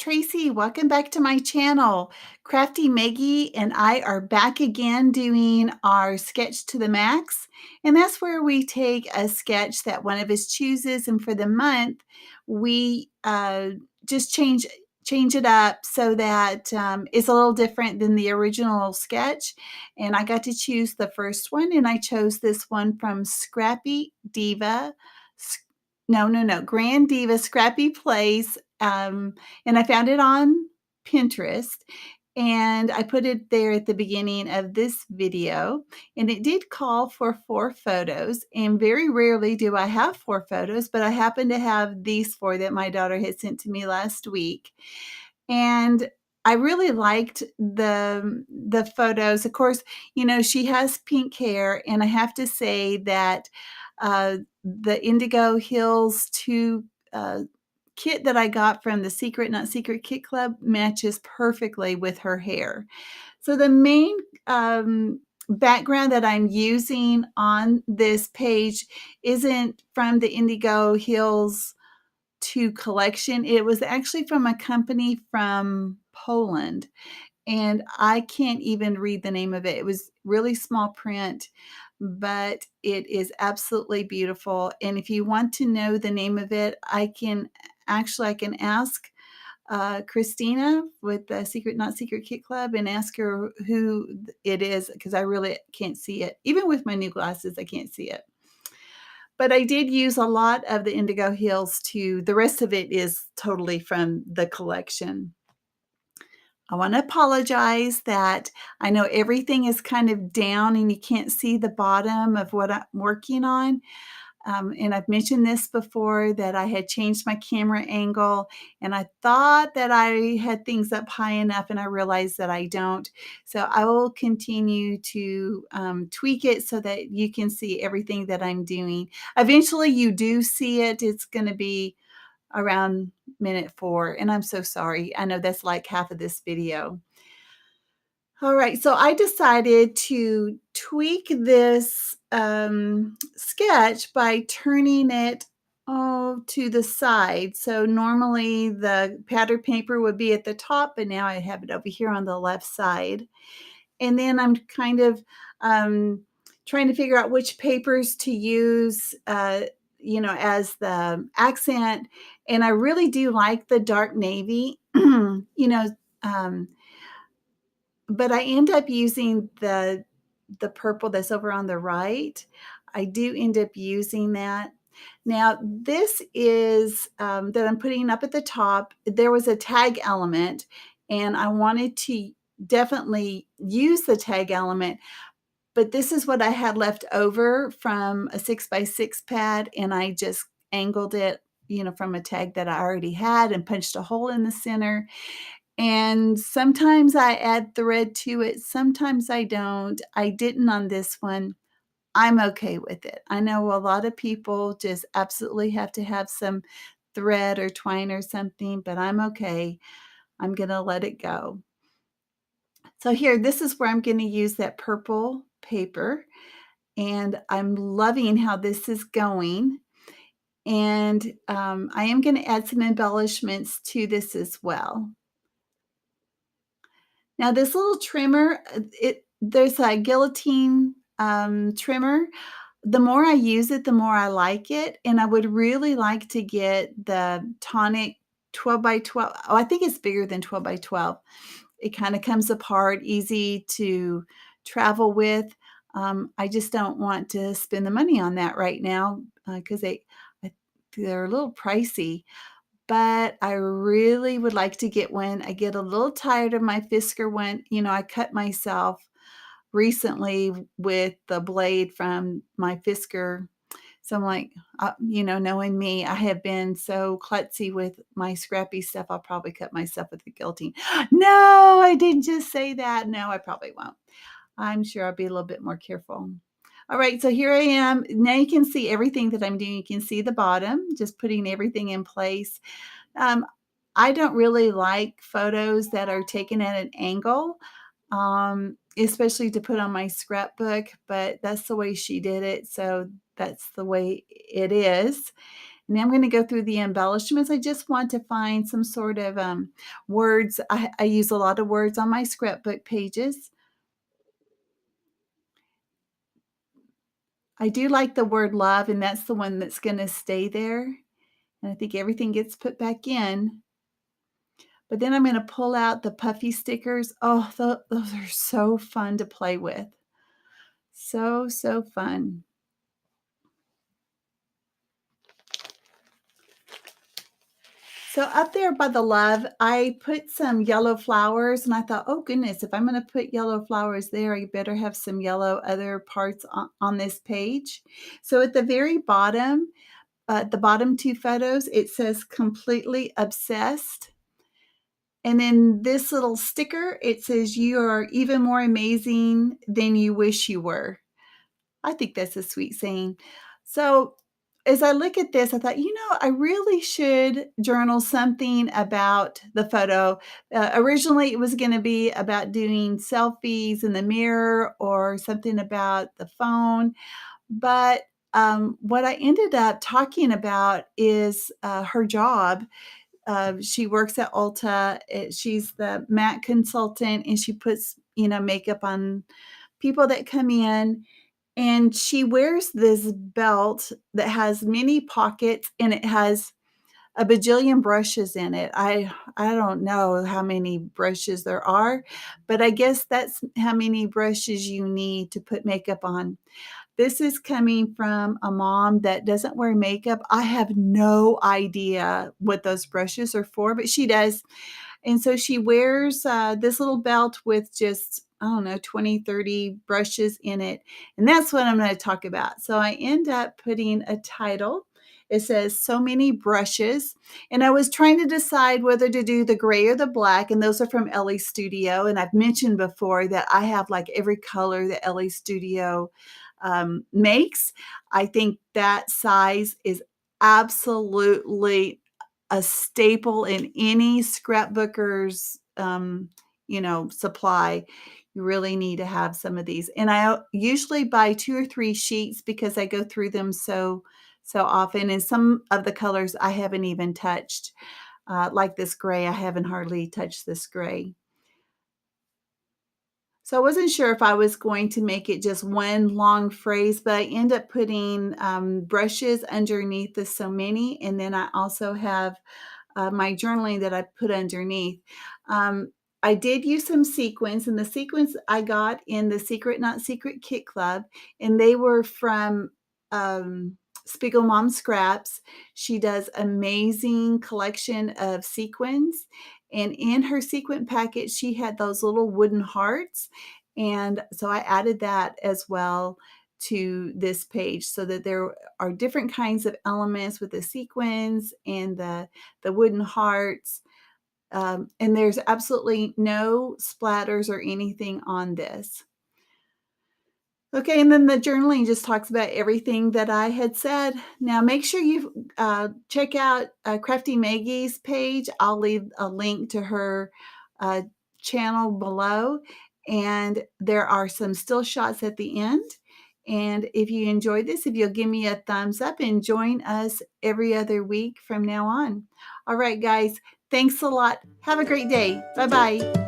Tracy. Welcome back to my channel. Crafty Maggie and I are back again doing our sketch to the max. And that's where we take a sketch that one of us chooses, and for the month, we just change it up so that it's a little different than the original sketch. And I got to choose the first one, and I chose this one from Scrappy Diva. No, Grand Diva Scrappy Place. And I found it on Pinterest, and I put it there at the beginning of this video, and it did call for 4 photos, and very rarely do I have 4 photos, but I happen to have these 4 that my daughter had sent to me last week. And I really liked the photos. Of course, you know, she has pink hair, and I have to say that the Indigo Hills 2 kit that I got from the Secret Not Secret Kit Club matches perfectly with her hair. So the main background that I'm using on this page isn't from the Indigo Hills 2 collection. It was actually from a company from Poland, and I can't even read the name of it. It was really small print, but it is absolutely beautiful. And if you want to know the name of it, I can ask Christina with the Secret Not Secret Kit Club and ask her who it is, because I really can't see it. Even with my new glasses, I can't see it. But I did use a lot of the Indigo Hills too. The rest of it is totally from the collection. I want to apologize that I know everything is kind of down and you can't see the bottom of what I'm working on. And I've mentioned this before, that I had changed my camera angle, and I thought that I had things up high enough, and I realized that I don't. So I will continue to tweak it so that you can see everything that I'm doing. Eventually you do see it. It's going to be around minute 4, and I'm so sorry. I know that's like half of this video. All right, so I decided to tweak this sketch by turning it to the side. So normally the pattern paper would be at the top, but now I have it over here on the left side. And then I'm kind of trying to figure out which papers to use, you know, as the accent. And I really do like the dark navy, you know, but I end up using the purple that's over on the right. I do end up using that. Now, this is that I'm putting up at the top. There was a tag element, and I wanted to definitely use the tag element, but this is what I had left over from a 6x6 pad, and I just angled it, you know, from a tag that I already had and punched a hole in the center. And sometimes I add thread to it, sometimes I don't. I didn't on this one. I'm okay with it. I know a lot of people just absolutely have to have some thread or twine or something, but I'm okay. I'm gonna let it go. So here, this is where I'm gonna use that purple paper, and I'm loving how this is going. And I am gonna add some embellishments to this as well. Now this little trimmer, there's a guillotine trimmer. The more I use it, the more I like it, and I would really like to get the Tonic 12 by 12. Oh, I think it's bigger than 12 by 12. It kind of comes apart, easy to travel with. I just don't want to spend the money on that right now because they're a little pricey. But I really would like to get one. I get a little tired of my Fisker one. You know, I cut myself recently with the blade from my Fisker. So I'm like, you know, knowing me, I have been so klutzy with my scrappy stuff, I'll probably cut myself with the guillotine. No, I didn't just say that. No, I probably won't. I'm sure I'll be a little bit more careful. All right, so here I am. Now you can see everything that I'm doing. You can see the bottom, just putting everything in place. I don't really like photos that are taken at an angle, especially to put on my scrapbook, but that's the way she did it, so that's the way it is. Now I'm gonna go through the embellishments. I just want to find some sort of, words. I use a lot of words on my scrapbook pages. I do like the word love, and that's the one that's gonna stay there, and I think everything gets put back in. But then I'm gonna pull out the puffy stickers. Oh, those are so fun to play with. So, so fun. So up there by the love, I put some yellow flowers, and I thought, "Oh goodness, if I'm gonna put yellow flowers there, I better have some yellow other parts on this page." So at the bottom 2 photos, it says "Completely Obsessed." And then this little sticker, it says, "You are even more amazing than you wish you were." I think that's a sweet saying. So, as I look at this, I thought, I really should journal something about the photo. Originally, it was going to be about doing selfies in the mirror or something about the phone. But what I ended up talking about is her job. She works at Ulta. She's the MAC consultant, and she puts, makeup on people that come in, and she wears this belt that has many pockets, and it has a bajillion brushes in it. I don't know how many brushes there are, but I guess that's how many brushes you need to put makeup on. This is coming from a mom that doesn't wear makeup. I have no idea what those brushes are for, but she does. And so she wears this little belt with just, I don't know, 20, 30 brushes in it. And that's what I'm going to talk about. So I end up putting a title. It says "So Many Brushes." And I was trying to decide whether to do the gray or the black. And those are from Ellie Studio. And I've mentioned before that I have like every color that Ellie Studio makes. I think that size is absolutely a staple in any scrapbooker's, supply. You really need to have some of these. And I usually buy 2 or 3 sheets because I go through them so often. And some of the colors I haven't even touched, like this gray. I haven't hardly touched this gray. So I wasn't sure if I was going to make it just one long phrase, but I end up putting brushes underneath the "so many," and then I also have my journaling that I put underneath. Um, I did use some sequins, and the sequins I got in the Secret Not Secret Kit Club, and they were from Spiegel Mom Scraps. She does amazing collection of sequins, and in her sequin packet, she had those little wooden hearts, and so I added that as well to this page so that there are different kinds of elements with the sequins and the wooden hearts. And there's absolutely no splatters or anything on this. Okay, and then the journaling just talks about everything that I had said. Now, make sure you check out Crafty Maggie's page. I'll leave a link to her uh, channel below, and there are some still shots at the end. And if you enjoyed this, if you'll give me a thumbs up and join us every other week from now on. All right, guys, thanks a lot. Have a great day. Bye bye.